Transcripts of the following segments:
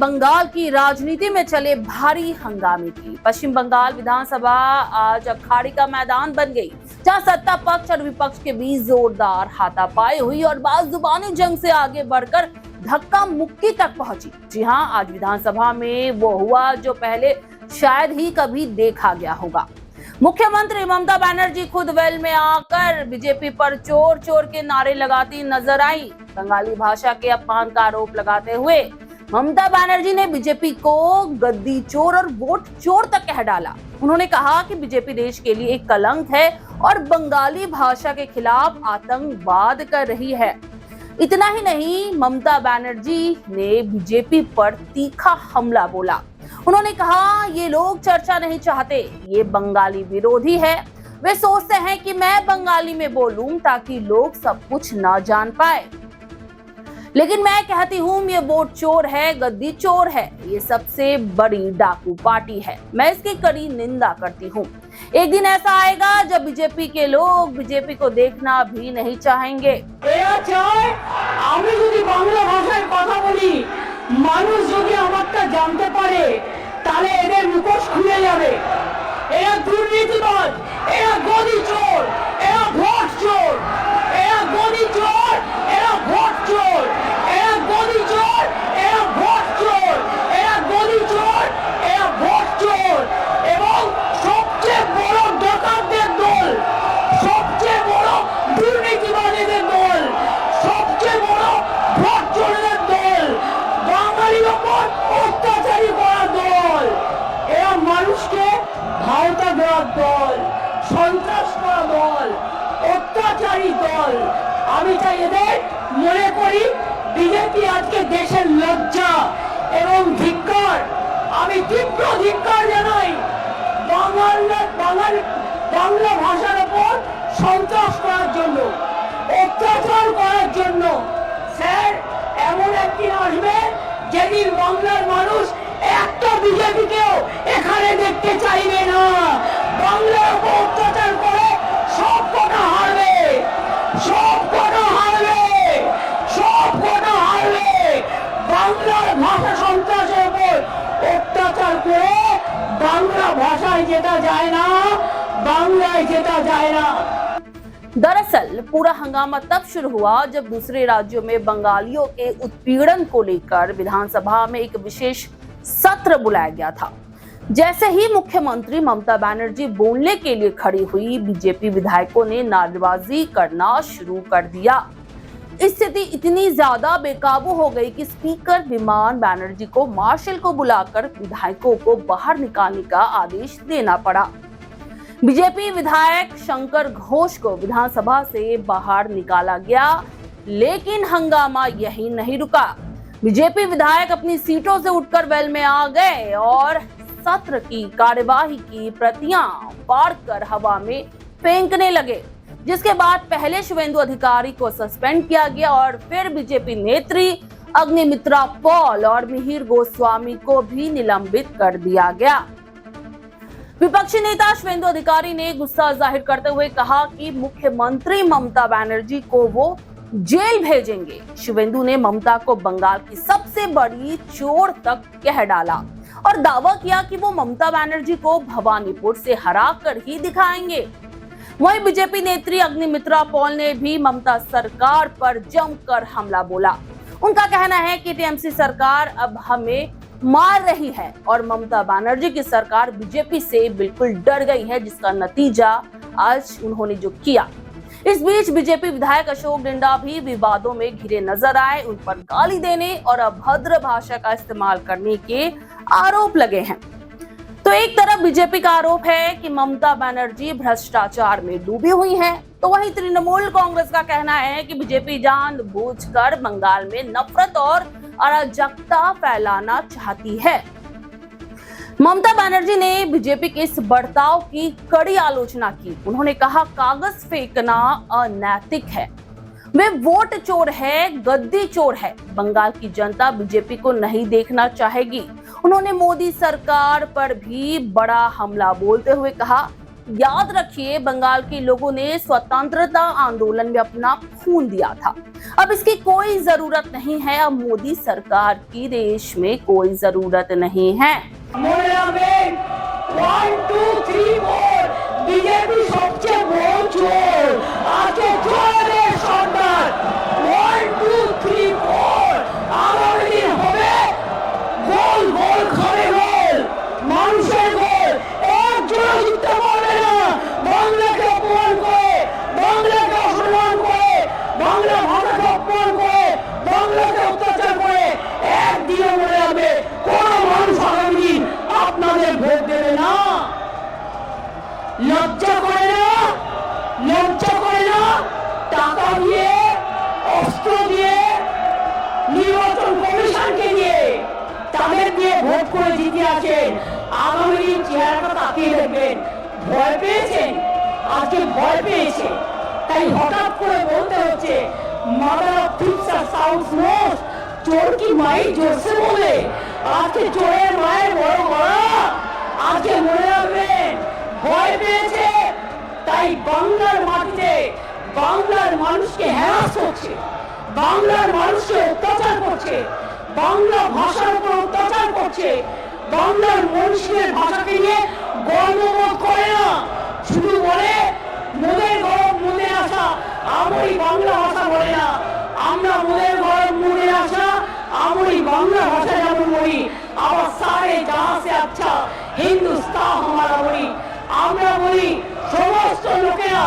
बंगाल की राजनीति में चले भारी हंगामे की। पश्चिम बंगाल विधानसभा आज अखाड़े का मैदान बन गई, जहां सत्ता पक्ष और विपक्ष के बीच जोरदार हाथापाई हुई और बाजुबानी जंग से आगे बढ़कर धक्का मुक्की तक पहुंची। जी हां, आज विधानसभा में वो हुआ जो पहले शायद ही कभी देखा गया होगा। मुख्यमंत्री ममता बनर्जी खुद वेल में आकर बीजेपी पर चोर चोर के नारे लगाती नजर आई। बंगाली भाषा के अपमान का आरोप लगाते हुए ममता बनर्जी ने बीजेपी को गद्दी चोर और वोट चोर तक कह डाला। उन्होंने कहा कि बीजेपी देश के लिए एक कलंक है और बंगाली भाषा के खिलाफ आतंकवाद कर रही है। इतना ही नहीं, ममता बनर्जी ने बीजेपी पर तीखा हमला बोला। उन्होंने कहा, ये लोग चर्चा नहीं चाहते, ये बंगाली विरोधी है। वे सोचते हैं कि मैं बंगाली में बोलूं ताकि लोग सब कुछ ना जान पाए, लेकिन मैं कहती हूँ ये वोट चोर है, गद्दी चोर है, ये सबसे बड़ी डाकू पार्टी है। मैं इसकी कड़ी निंदा करती हूँ। एक दिन ऐसा आएगा जब बीजेपी के लोग बीजेपी को देखना भी नहीं चाहेंगे। মানুষ যদি আমারটা জানতে পারে তাহলে এদের মুখোশ খুলে যাবে। এরা দুর্নীতিবাজ, এরা গদি চোর, এরা ভোট চোর, এরা গদি চোর, এরা ভোট চোর, এরা গদি চোর, এরা ভোট চোর, এরা গদি চোর, এরা ভোট চোর এবং সবচেয়ে বড় ডাকাতদের দল, সবচেয়ে বড় দুর্নীতিবাজদের দল, সবচেয়ে বড় ভোট চোরদের দল, বাঙালির উপর অত্যাচারী করা দল, এরা মানুষকে ভাওতা দেওয়ার দল, সন্ত্রাস করা দল, অত্যাচারী দল। আমি চাই এদের মনে করি বিজেপি আজকে দেশের লজ্জা এবং ধিক্কার। আমি তীব্র ধিক্কার জানাই বাংলা ভাষার উপর সন্ত্রাস করার জন্য, অত্যাচার করার জন্য। স্যার, এমন একদিন আসবে যেদিন বাংলার মানুষ একটা বিজেপিকেও এখানে দেখতে চাইবে না। বাংলার উপর অত্যাচার করে সব কটা হারবে, সব কটা হারবে, সব কটা হারবে। বাংলার ভাষা সন্ত্রাসের উপর অত্যাচার করে বাংলা ভাষায় যেটা যায় না, বাংলায় যেটা যায় না। दरअसल पूरा हंगामा तब शुरू हुआ जब दूसरे राज्यों में बंगालियों के उत्पीड़न को लेकर विधानसभा में एक विशेष सत्र बुलाया गया था। जैसे ही मुख्यमंत्री ममता बनर्जी बोलने के लिए खड़ी हुई, बीजेपी विधायकों ने नारेबाजी करना शुरू कर दिया। स्थिति इतनी ज्यादा बेकाबू हो गई कि स्पीकर विमान बनर्जी को मार्शल को बुलाकर विधायकों को बाहर निकालने का आदेश देना पड़ा। बीजेपी विधायक शंकर घोष को विधानसभा से बाहर निकाला गया, लेकिन हंगामा यही नहीं रुका। बीजेपी विधायक अपनी सीटों से उठकर वेल में आ गए और सत्र की कार्यवाही की प्रतियां फाड़कर हवा में फेंकने लगे, जिसके बाद पहले शुवेंदु अधिकारी को सस्पेंड किया गया और फिर बीजेपी नेत्री अग्निमित्रा पॉल और मिहिर गोस्वामी को भी निलंबित कर दिया गया। विपक्षी नेता शुवेंदु अधिकारी ने गुस्सा जाहिर करते हुए कहा कि मुख्यमंत्री ममता बनर्जी को वो जेल भेजेंगे। शुवेंदु ने ममता को बंगाल की सबसे बड़ी चोर तक कह डाला और दावा किया कि वो ममता बनर्जी को भवानीपुर से हरा कर ही दिखाएंगे। वहीं बीजेपी नेत्री अग्निमित्रा पॉल ने भी ममता सरकार पर जमकर हमला बोला। उनका कहना है कि टीएमसी सरकार अब हमें मार रही है और ममता बनर्जी की सरकार बीजेपी से बिल्कुल डर गई है, जिसका नतीजा आज उन्होंने जो किया। इस बीच बीजेपी विधायक अशोक डिंडा भी विवादों में घिरे नजर आए। उन पर गाली देने और अभद्र भाषा का इस्तेमाल करने के आरोप लगे हैं। तो एक तरफ बीजेपी का आरोप है कि ममता बनर्जी भ्रष्टाचार में डूबी हुई हैं, तो वहीं तृणमूल कांग्रेस का कहना है कि बीजेपी जानबूझकर बंगाल में नफरत और अराजकता फैलाना चाहती है। ममता बनर्जी ने बीजेपी के इस बर्ताव की कड़ी आलोचना की। उन्होंने कहा, कागज फेंकना अनैतिक है, वे वोट चोर है, गद्दी चोर है। बंगाल की जनता बीजेपी को नहीं देखना चाहेगी। उन्होंने मोदी सरकार पर भी बड़ा हमला बोलते हुए कहा, याद रखिए, बंगाल के लोगों ने स्वतंत्रता आंदोलन में अपना खून दिया था। अब इसकी कोई जरूरत नहीं है। अब मोदी सरकार की देश में कोई जरूरत नहीं है। बीजेपी सबसे बड़ चोर आके चोरे सरकार 1 2 3 4 आगामी दिन হবে গোল গোল খাবে গোল মানুষের গোল একজনও জিততে পারবে না। বাংলাকে অপমান করে, বাংলাকে অসম্মান করে, বাংলা ভাষাকে অপমান করে, বাংলাকে অত্যাচার করে একদিনে মরে যাবে। কোনো মানুষ আগামী দিন আপনাদের ভোট দেবে না। লজ্জা করে না, লজ্জা করে না। টাকা দিয়ে, অস্ত্র দিয়ে, নির্বাচন কমিশনকে দিয়ে, তাদের দিয়ে ভোট করে জিতে আছেন। আগামী দিন চেহারাটা তাকিয়ে দেখবেন। ভয় পেয়েছেন, আজকে ভয় পেয়েছে, তাই হঠাৎ করে বলতে হচ্ছে mother of thieves are sounds most. চোর কি মাই জোরসে বলে, আজকে চোরের মায়ের বড় গলা। আজকে মনে রাখবেন, ভয় পেয়েছে, তাই বাংলার মাটিতে বাংলার মানুষকে হ্যারাস করছে, বাংলার মানুষকে অত্যাচার করছে, বাংলা ভাষার উপর অত্যাচার করছে, বাংলার মানুষের ভাষাকে নিয়ে গর্ববোধ করে না। শুধু বলে মোদের গরব মোদে আসা, আমরি বাংলা ভাষা বলে না। আমরা মোদের গরব মোদে আসা, আমরি বাংলা ভাষা যেমন বলি, আবার সারে জাহাঁ সে আচ্ছা হিন্দুস্তান হামারা বলি। আমরা বলি সমস্ত লোকেরা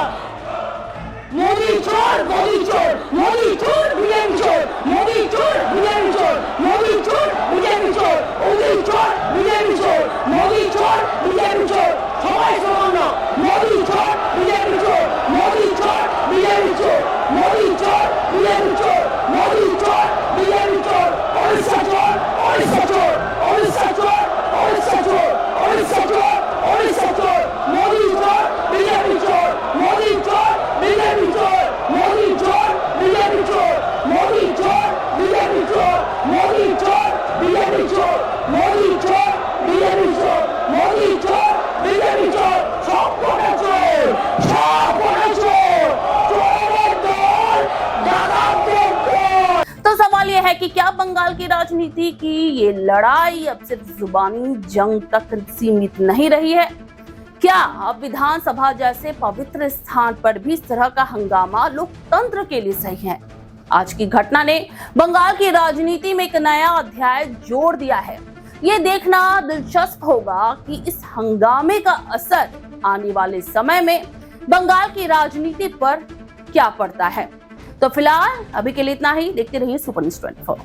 মোদি চোর, মোদি চোর, মোদি চোর, বিজেপি চোর, মোদি চোর, বিজেপি চোর, মোদি চোর, বিজেপি চোর, মোদি চোর, বিজেপি চোর, মোদি চোর, বিজেপি চোর। সবাই সমান না। মোদি চোর, বিজেপি চোর, মোদি চোর, বিজেপি চোর, মোদি চোর, বিজেপি চোর, মোদি চোর, বিজেপি চোর। ওড়িশা চোর, ওড়িশা চোর, ওড়িশা চোর, ওড়িশা চোর, ওড়িশা চোর, ওড়িশা চোর, মোদি চোর, বিজেপি চোর, মোদি চোর, বিজেপি চোর, মোদি চোর, বিজেপি চোর, মোদি চোর, বিজেপি চোর, মোদি চোর, বিজেপি চোর, মোদি চোর, বিজেপি চোর, মোদি চোর, বিজেপি চোর। সব কটা চোর, সব কটা চোর, চোরের দল, ডাকাতদের দল। तो सवाल यह है कि क्या बंगाल की राजनीति की ये लड़ाई अब सिर्फ जुबानी जंग तक सीमित नहीं रही है? क्या अब विधानसभा जैसे पवित्र स्थान पर भी इस तरह का हंगामा लोकतंत्र के लिए सही है? आज की घटना ने बंगाल की राजनीति में एक नया अध्याय जोड़ दिया है। ये देखना दिलचस्प होगा कि इस हंगामे का असर आने वाले समय में बंगाल की राजनीति पर क्या पड़ता है। तो फिलहाल अभी के लिए इतना ही। देखते रहिए सुपर न्यूज़ 24।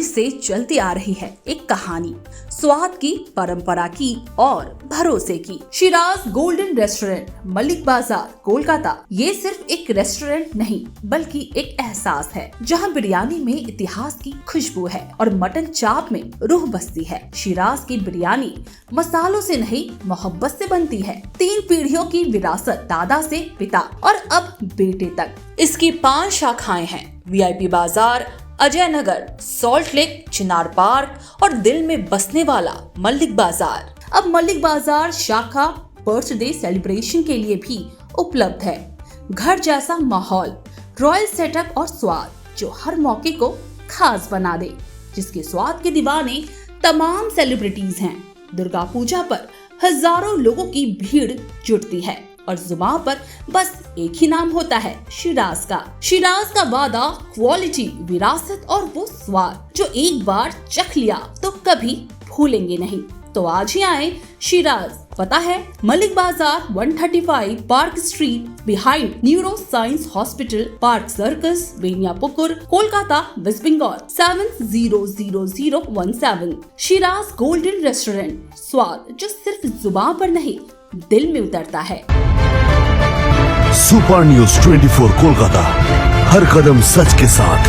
से चलती आ रही है एक कहानी, स्वाद की, परंपरा की और भरोसे की। शिराज गोल्डन रेस्टोरेंट, मलिक बाजार, कोलकाता। ये सिर्फ एक रेस्टोरेंट नहीं बल्कि एक एहसास है, जहां बिरयानी में इतिहास की खुशबू है और मटन चाप में रूह बसती है। शिराज की बिरयानी मसालों से नहीं, मोहब्बत से बनती है। 3 पीढ़ियों की विरासत, दादा से पिता और अब बेटे तक। इसकी 5 शाखाएं हैं, VIP बाजार, अजय नगर, सॉल्ट लेक, चिनार पार्क और दिल में बसने वाला मलिक बाजार। अब मलिक बाजार शाखा बर्थडे सेलिब्रेशन के लिए भी उपलब्ध है। घर जैसा माहौल, रॉयल सेटअप और स्वाद जो हर मौके को खास बना दे, जिसके स्वाद के दीवाने तमाम सेलिब्रिटीज हैं। दुर्गा पूजा पर हजारों लोगों की भीड़ जुटती है और जुबान पर बस एक ही नाम होता है, शिराज का। शिराज का वादा, क्वालिटी, विरासत और वो स्वाद जो एक बार चख लिया तो कभी भूलेंगे नहीं। तो आज ही आए शिराज। पता है Mallick Bazar, 135 park street, behind neuro science hospital, park circus, Beniapukur, Kolkata, west Bengal 700017। Shiraz golden restaurant, स्वाद जो सिर्फ जुबान पर नहीं दिल में उतरता है। सुपर न्यूज़ 24 कोलकाता, हर कदम सच के साथ।